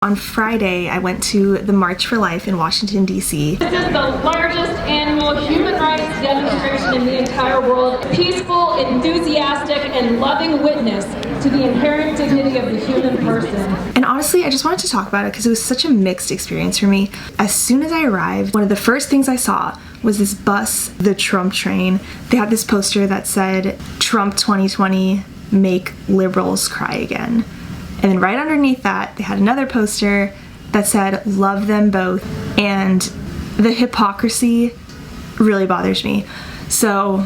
On Friday, I went to the March for Life in Washington, D.C. This is the largest annual human rights demonstration in the entire world. Peaceful, enthusiastic, and loving witness to the inherent dignity of the human person. And honestly, I just wanted to talk about it because it was such a mixed experience for me. As soon as I arrived, one of the first things I saw was this bus, the Trump train. They had this poster that said, "Trump 2020, make liberals cry again." And then right underneath that, they had another poster that said, "Love them both." And the hypocrisy really bothers me. So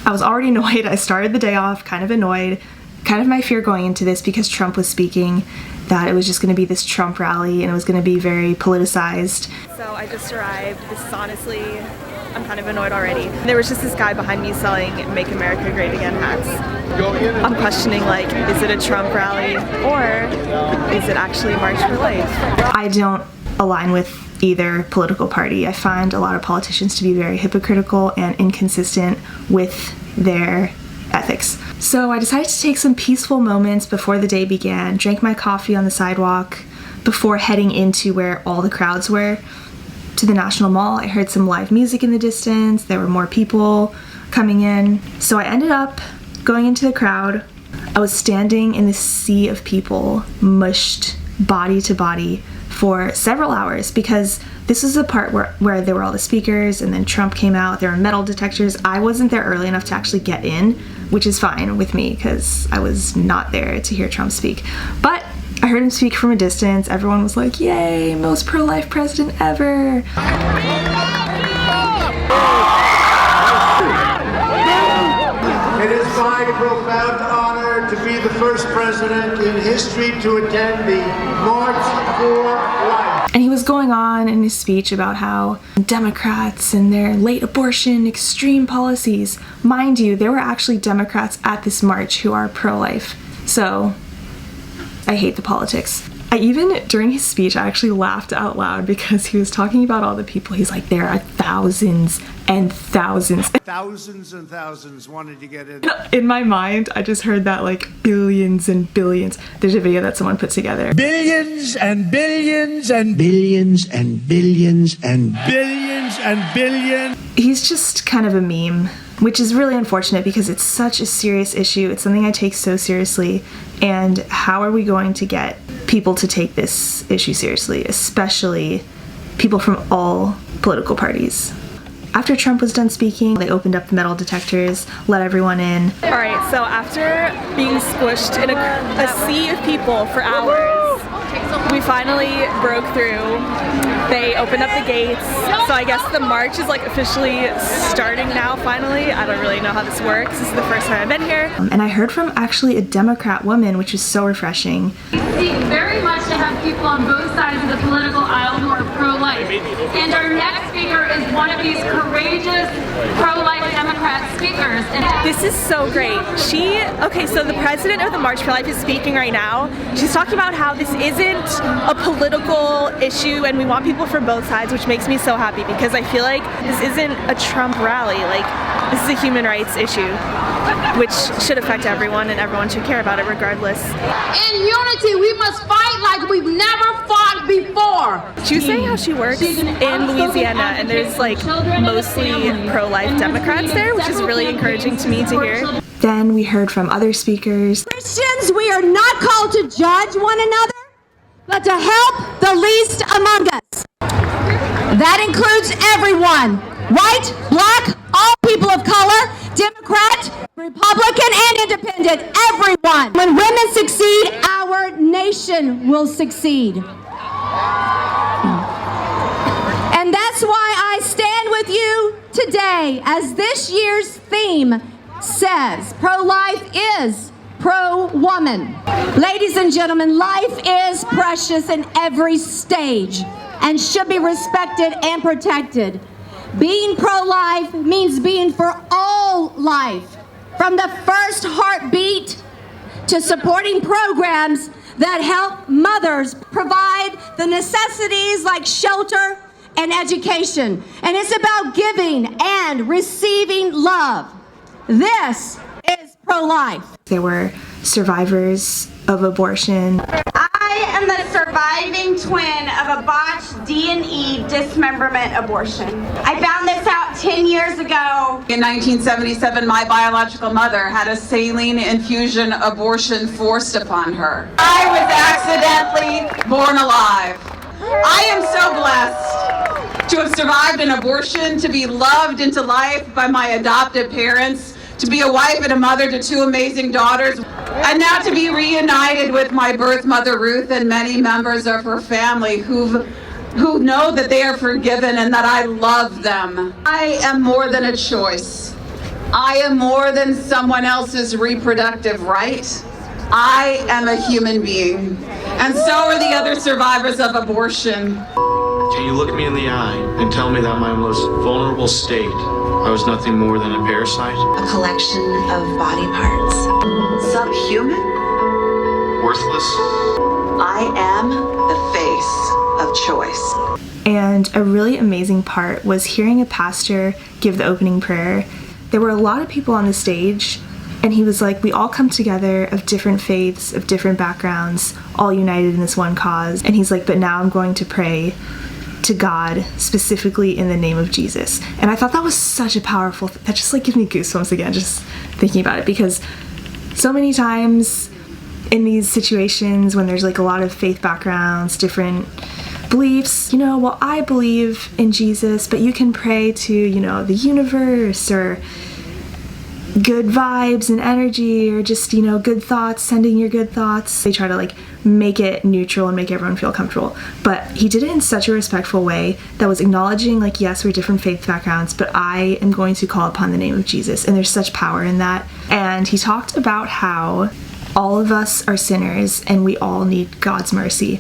I was already annoyed. I started the day off kind of annoyed. Kind of my fear going into this, because Trump was speaking, that it was just going to be this Trump rally and it was going to be very politicized. So I just arrived. This is honestly, I'm kind of annoyed already. There was just this guy behind me selling "Make America Great Again" hats. I'm questioning, like, is it a Trump rally or is it actually March for Life? I don't align with either political party. I find a lot of politicians to be very hypocritical and inconsistent with their ethics. So I decided to take some peaceful moments before the day began, drank my coffee on the sidewalk before heading into where all the crowds were, to the National Mall. I heard some live music in the distance. There were more people coming in. So I ended up going into the crowd. I was standing in this sea of people, mushed body to body, for several hours, because this is the part where there were all the speakers and then Trump came out. There were metal detectors. I wasn't there early enough to actually get in, which is fine with me because I was not there to hear Trump speak. But I heard him speak from a distance. Everyone was like, "Yay, most pro-life president ever." It is my profound honor to be the first president in history to attend the March for Life. And he was going on in his speech about how Democrats and their late abortion extreme policies. Mind you, there were actually Democrats at this march who are pro-life. So I hate the politics. During his speech, I actually laughed out loud because he was talking about all the people. He's like, there are thousands and thousands. Thousands and thousands wanted to get in. In my mind, I just heard that like billions and billions. There's a video that someone put together. Billions and billions and billions and billions and billions and billions. He's just kind of a meme, which is really unfortunate because it's such a serious issue. It's something I take so seriously. And how are we going to get people to take this issue seriously, especially people from all political parties? After Trump was done speaking, they opened up the metal detectors, let everyone in. All right, so after being squished in a sea of people for hours, we finally broke through. They opened up the gates, so I guess the march is like officially starting now finally. I don't really know how this works. This is the first time I've been here. And I heard from actually a Democrat woman, which is so refreshing. We seek very much to have people on both sides of the political aisle who are pro-life. And our next speaker is one of these courageous pro-life Democrat speakers. And this is so great. Okay, so the president of the March for Life is speaking right now. She's talking about how this isn't a political issue and we want people from both sides, which makes me so happy because I feel like this isn't a Trump rally. Like, this is a human rights issue, which should affect everyone and everyone should care about it regardless. In unity, we must fight like we've never fought before. She was saying how she works in Louisiana and there's like mostly pro-life Democrats there, which is really encouraging to me to hear. Then we heard from other speakers. Christians, we are not called to judge one another, but to help the least among us. That includes everyone, white, black, all people of color, Democrat, Republican, and independent, everyone. When women succeed, our nation will succeed. And that's why I stand with you today, as this year's theme says, pro-life is pro-woman. Ladies and gentlemen, life is precious in every stage and should be respected and protected. Being pro-life means being for all life, from the first heartbeat to supporting programs that help mothers provide the necessities like shelter and education. And it's about giving and receiving love. This is pro-life. There were survivors of abortion. I I am the surviving twin of a botched D&E dismemberment abortion. I found this out 10 years ago. In 1977, my biological mother had a saline infusion abortion forced upon her. I was accidentally born alive. I am so blessed to have survived an abortion, to be loved into life by my adoptive parents, to be a wife and a mother to two amazing daughters, and now to be reunited with my birth mother Ruth and many members of her family who know that they are forgiven and that I love them. I am more than a choice. I am more than someone else's reproductive right. I am a human being, and so are the other survivors of abortion. Can you look me in the eye and tell me that my most vulnerable state, I was nothing more than a parasite? A collection of body parts. Subhuman? Worthless? I am the face of choice. And a really amazing part was hearing a pastor give the opening prayer. There were a lot of people on the stage, and he was like, we all come together of different faiths, of different backgrounds, all united in this one cause. And he's like, but now I'm going to pray to God specifically in the name of Jesus. And I thought that was such a powerful that just like gives me goosebumps again just thinking about it, because so many times in these situations when there's like a lot of faith backgrounds, different beliefs, you know, well, I believe in Jesus, but you can pray to, you know, the universe or good vibes and energy, or just, you know, good thoughts, sending your good thoughts. They try to like make it neutral and make everyone feel comfortable, but he did it in such a respectful way that was acknowledging like, yes, we're different faith backgrounds, but I am going to call upon the name of Jesus, and there's such power in that. And he talked about how all of us are sinners and we all need God's mercy.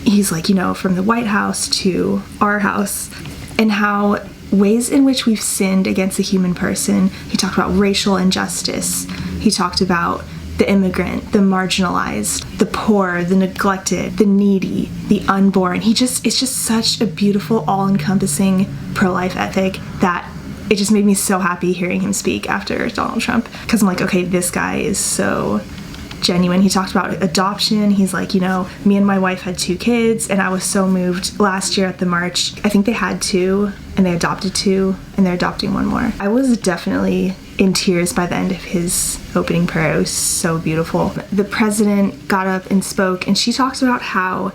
He's like, you know, from the White House to our house, and how ways in which we've sinned against the human person. He talked about racial injustice. He talked about the immigrant, the marginalized, the poor, the neglected, the needy, the unborn. It's just such a beautiful, all-encompassing pro-life ethic that it just made me so happy hearing him speak after Donald Trump, because I'm like, okay, this guy is so genuine. He talked about adoption. He's like, you know, me and my wife had 2 kids, and I was so moved last year at the march. I think they had 2 and they adopted 2 and they're adopting 1 more. I was definitely in tears by the end of his opening prayer. It was so beautiful. The president got up and spoke, and she talked about how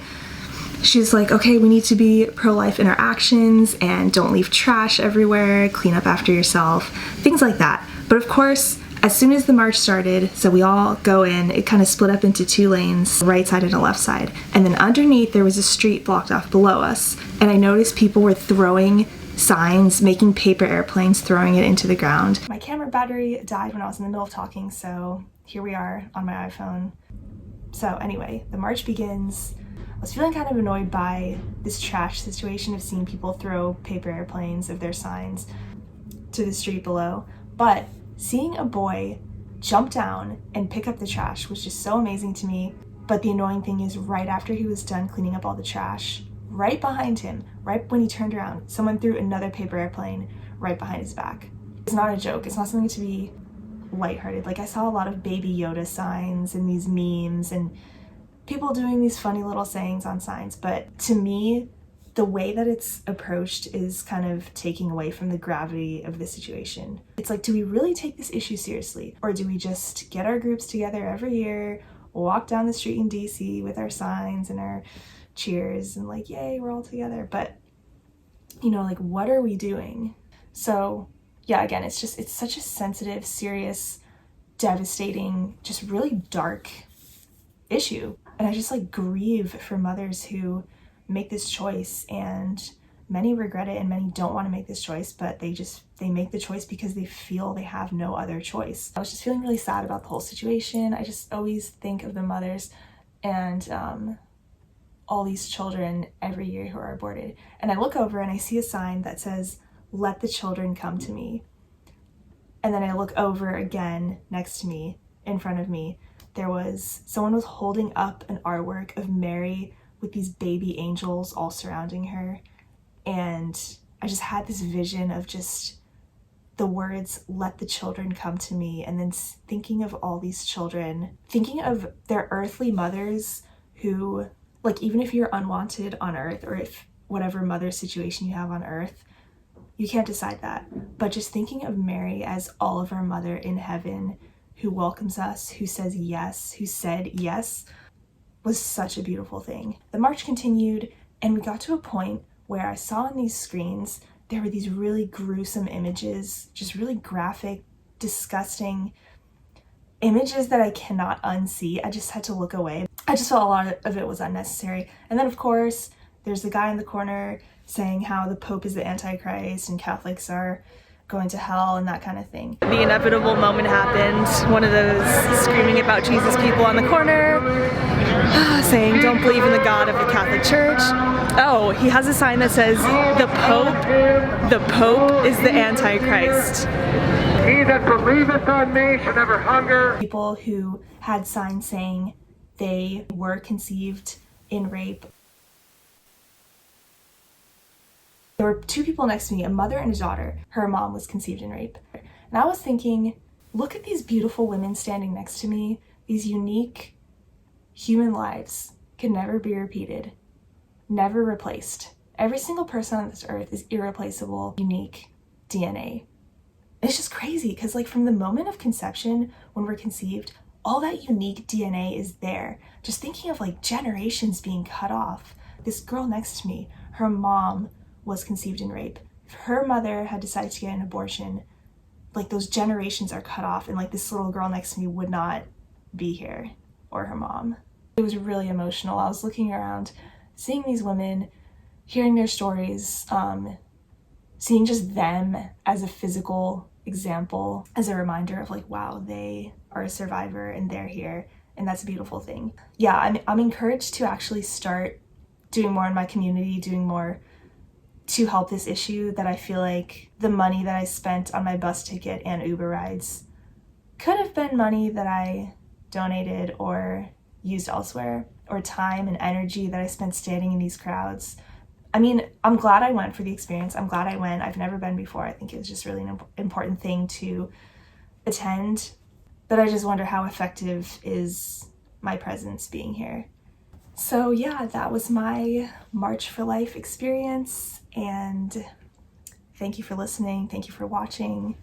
she's like, okay, we need to be pro-life in our actions and don't leave trash everywhere, clean up after yourself, things like that. But of course, as soon as the march started, so we all go in, it kind of split up into 2 lanes, right side and a left side. And then underneath there was a street blocked off below us. And I noticed people were throwing signs, making paper airplanes, throwing it into the ground. My camera battery died when I was in the middle of talking, so here we are on my iPhone. So anyway, the march begins. I was feeling kind of annoyed by this trash situation of seeing people throw paper airplanes of their signs to the street below. But seeing a boy jump down and pick up the trash was just so amazing to me. But the annoying thing is, right after he was done cleaning up all the trash, right behind him, right when he turned around, someone threw another paper airplane right behind his back. It's not a joke. It's not something to be lighthearted. Like, I saw a lot of Baby Yoda signs and these memes and people doing these funny little sayings on signs, but to me, the way that it's approached is kind of taking away from the gravity of the situation. It's like, do we really take this issue seriously? Or do we just get our groups together every year, walk down the street in DC with our signs and our cheers and like, yay, we're all together? But, you know, like, what are we doing? So yeah, again, it's such a sensitive, serious, devastating, just really dark issue. And I just like grieve for mothers who make this choice, and many regret it and many don't want to make this choice, but they make the choice because they feel they have no other choice. I was just feeling really sad about the whole situation. I just always think of the mothers and all these children every year who are aborted. And I look over and I see a sign that says, "Let the children come to me." And then I look over again next to me, in front of me, someone was holding up an artwork of Mary with these baby angels all surrounding her. And I just had this vision of just the words, "Let the children come to me," and then thinking of all these children, thinking of their earthly mothers who, like, even if you're unwanted on earth, or if whatever mother situation you have on earth, you can't decide that. But just thinking of Mary as all of our mother in heaven, who welcomes us, who says yes, who said yes, was such a beautiful thing. The march continued, and we got to a point where I saw on these screens, there were these really gruesome images, just really graphic, disgusting images that I cannot unsee. I just had to look away. I just felt a lot of it was unnecessary. And then of course, there's the guy in the corner saying how the Pope is the Antichrist and Catholics are going to hell and that kind of thing. The inevitable moment happened. One of those screaming about Jesus people on the corner, saying, "Don't believe in the God of the Catholic Church." Oh, he has a sign that says, the Pope is the Antichrist. He that believeth on me shall never hunger. People who had signs saying they were conceived in rape. There were two people next to me, a mother and a daughter. Her mom was conceived in rape. And I was thinking, look at these beautiful women standing next to me. These unique human lives can never be repeated, never replaced. Every single person on this earth is irreplaceable, unique DNA. It's just crazy because, like, from the moment of conception, when we're conceived, all that unique DNA is there. Just thinking of, like, generations being cut off. This girl next to me, her mom was conceived in rape. If her mother had decided to get an abortion, like, those generations are cut off, and, like, this little girl next to me would not be here, or her mom. It was really emotional. I was looking around, seeing these women, hearing their stories, seeing just them as a physical example, as a reminder of, like, wow, they are a survivor and they're here, and that's a beautiful thing. Yeah, I'm encouraged to actually start doing more in my community, doing more to help this issue, that I feel like the money that I spent on my bus ticket and Uber rides could have been money that I donated or used elsewhere, or time and energy that I spent standing in these crowds. I mean, I'm glad I went for the experience. I'm glad I went. I've never been before. I think it was just really an important thing to attend, but I just wonder how effective is my presence being here. So yeah, that was my March for Life experience, and thank you for listening. Thank you for watching.